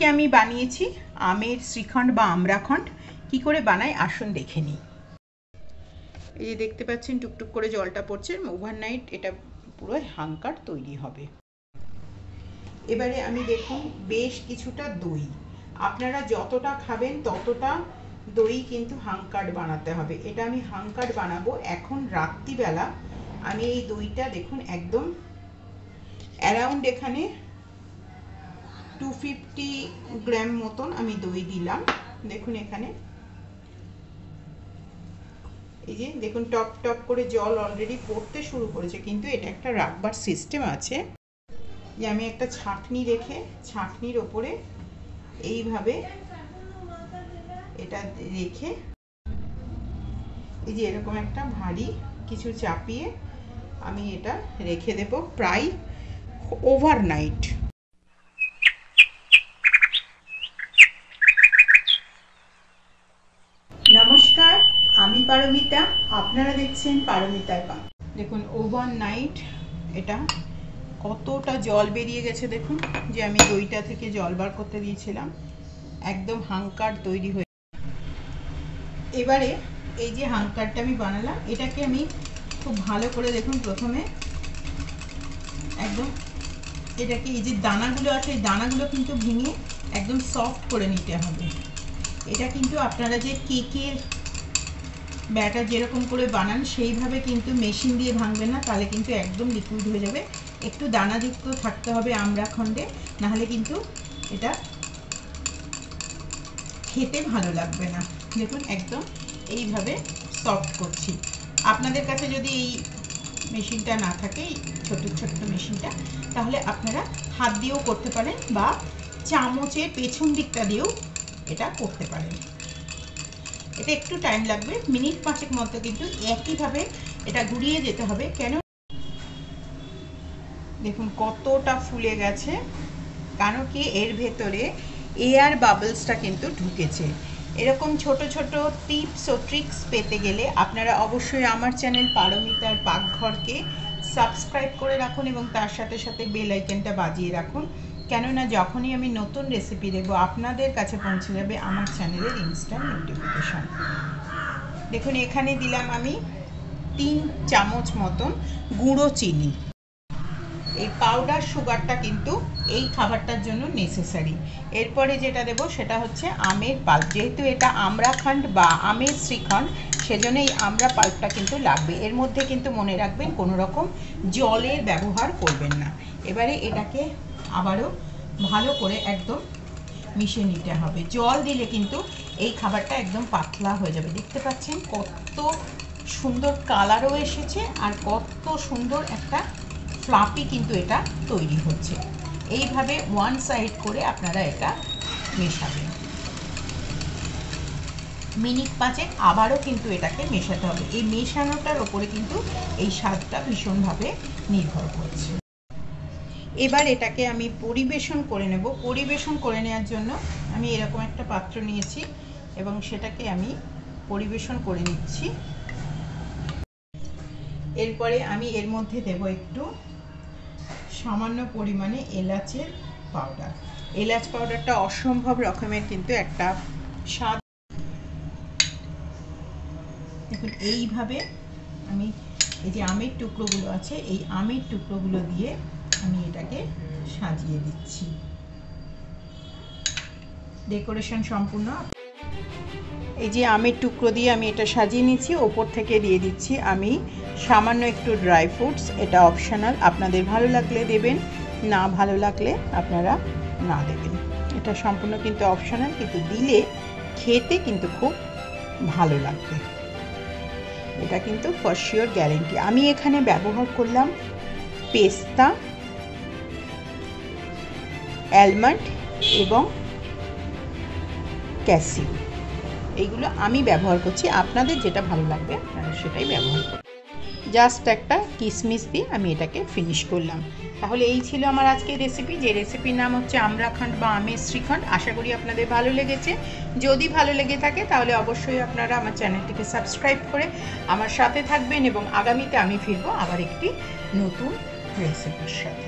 আজকে আমি বানিয়েছি আমের শ্রীখণ্ড বা আমরাখণ্ড। কি করে বানাই আসুন দেখে নিই। এই যে দেখতে পাচ্ছেন টুকটুক করে জলটা পড়ছে, ওভারনাইট এটা পুরো হাঙ্কার তৈরি হবে। এবারে আমি দেখুন বেশ কিছুটা দই, আপনারা যতটা খাবেন ততটা দই কিন্তু হাঙ্কার বানাতে হবে। এটা আমি হাঙ্কার বানাবো এখন রাত্রিবেলা। আমি এই দইটা দেখুন একদম অ্যারাউন্ড এখানে 250 গ্রাম মতন আমি দই দিলাম। দেখুন এখানে এই যে দেখুন টপ টপ করে জল অলরেডি পড়তে শুরু করেছে, কিন্তু এটা একটা রাখবার সিস্টেম আছে যে আমি একটা ছাঁকনি রেখে ছাঁকনির ওপরে এইভাবে এটা রেখে এই যে এরকম একটা ভারী কিছু চাপিয়ে আমি এটা রেখে দেব প্রায় ওভারনাইট। নমস্কার, আমি পারমিতা, আপনারা দেখছেন পারমিতার পাক। দেখুন ওভারনাইট এটা কতটা জল বেরিয়ে গেছে, দেখুন যে আমি দইটা থেকে জল বার করতে দিয়েছিলাম, একদম হাঙ্কার তৈরি হয়ে। এবারে এই যে হাঙ্কারটা আমি বানালাম এটাকে আমি খুব ভালো করে দেখুন প্রথমে একদম এটাকে এই যে দানাগুলো আছে এই দানাগুলো কিন্তু ভেঙে একদম সফট করে নিতে হবে। এটা কিন্তু আপনারা যে কেকের ব্যাটার যেরকম করে বানান সেইভাবে কিন্তু মেশিন দিয়ে ভাঙবেন না, তাহলে কিন্তু একদম লিকুইড হয়ে যাবে। একটু দানাযুক্ত থাকতে হবে আমরাখণ্ডে, নাহলে কিন্তু এটা খেতে ভালো লাগবে না। দেখুন একদম এইভাবে সফট করছি। আপনাদের কাছে যদি এই মেশিনটা না থাকে, ছোট ছোট্ট মেশিনটা, তাহলে আপনারা হাত দিয়েও করতে পারেন বা চামচের পেছন দিকটা দিয়েও এটা করতে পারেন। এটা একটু টাইম লাগবে, মিনিট 5 মতো, কিন্তু একইভাবে এটা ঘুরিয়ে যেতে হবে। কেন দেখুন কতটা ফুলে গেছে, কারণ কি এর ভেতরে এয়ার বাবলসটা কিন্তু ঢুকেছে। এরকম ছোট ছোট টিপস ও ট্রিক্স পেতে গেলে আপনারা অবশ্যই আমার চ্যানেল পারমিতার পাকঘরকে সাবস্ক্রাইব করে রাখুন এবং তার সাথে সাথে বেল আইকনটা বাজিয়ে রাখুন, কেননা যখনই আমি নতুন রেসিপি দেবো আপনাদের কাছে পৌঁছে যাবে আমার চ্যানেলের ইনস্ট্যান্ট নোটিফিকেশান। দেখুন এখানে দিলাম আমি 3 চামচ মতন গুঁড়ো চিনি। এই পাউডার সুগারটা কিন্তু এই খাবারটার জন্য নেসেসারি। এরপরে যেটা দেব সেটা হচ্ছে আমের পাল্প। যেহেতু এটা আমরাখণ্ড বা আমের শ্রীখণ্ড, সেজন্য এই আমড়া পাল্পটা কিন্তু লাগবে। এর মধ্যে কিন্তু মনে রাখবেন কোনো রকম জলের ব্যবহার করবেন না। এবারে এটাকে আবারও ভালো করে একদম মিশিয়ে নিতে হবে। জল দিলে কিন্তু এই খাবারটা একদম পাতলা হয়ে যাবে। দেখতে পাচ্ছেন কত সুন্দর কালারও এসেছে আর কত সুন্দর একটা ফ্লাফি কিন্তু এটা তৈরি হচ্ছে। এইভাবে ওয়ান সাইড করে আপনারা এটা মেশাবেন। মিনিট 5 আবারও কিন্তু এটাকে মেশাতে হবে। এই মেশানোটার ওপরে কিন্তু এই স্বাদটা ভীষণভাবে নির্ভর করছে। এবার এটাকে আমি পরিবেশন করে নেব। পরিবেশন করে নেওয়ার জন্য আমি এরকম একটা পাত্র নিয়েছি এবং সেটাকে আমি পরিবেশন করে নিচ্ছি। এরপরে আমি এর মধ্যে দেব একটু সামান্য পরিমাণে এলাচের পাউডার। এলাচ পাউডারটা অসম্ভব রকমের কিন্তু একটা স্বাদ। দেখুন এইভাবে আমি এই যে আমের টুকরোগুলো আছে এই আমের টুকরোগুলো দিয়ে আমি এটাকে সাজিয়ে দিচ্ছি। ডেকোরেশন সম্পূর্ণ। এই যে আমের টুকরো দিয়ে আমি এটা সাজিয়ে নিচ্ছি, ওপর থেকে দিয়ে দিচ্ছি আমি সামান্য একটু ড্রাই ফ্রুটস। এটা অপশনাল, আপনাদের ভালো লাগলে দেবেন, না ভালো লাগলে আপনারা না দেবেন। এটা সম্পূর্ণ কিন্তু অপশনাল, কিন্তু দিলে খেতে কিন্তু খুব ভালো লাগবে। এটা কিন্তু ফর শিওর গ্যারেন্টি। আমি এখানে ব্যবহার করলাম পেস্তা, অ্যালমন্ড এবং ক্যাশিউ। এইগুলো আমি ব্যবহার করছি, আপনাদের যেটা ভালো লাগবে আপনারা সেটাই ব্যবহার করুন। জাস্ট একটা কিশমিশ দিয়ে আমি এটাকে ফিনিশ করলাম। তাহলে এই ছিল আমার আজকের রেসিপি, যে রেসিপির নাম হচ্ছে আমরাখণ্ড বা আমের শ্রীখণ্ড। আশা করি আপনাদের ভালো লেগেছে। যদি ভালো লেগে থাকে তাহলে অবশ্যই আপনারা আমার চ্যানেলটিকে সাবস্ক্রাইব করে আমার সাথে থাকবেন এবং আগামীতে আমি ফিরবো আবার একটি নতুন রেসিপির সাথে।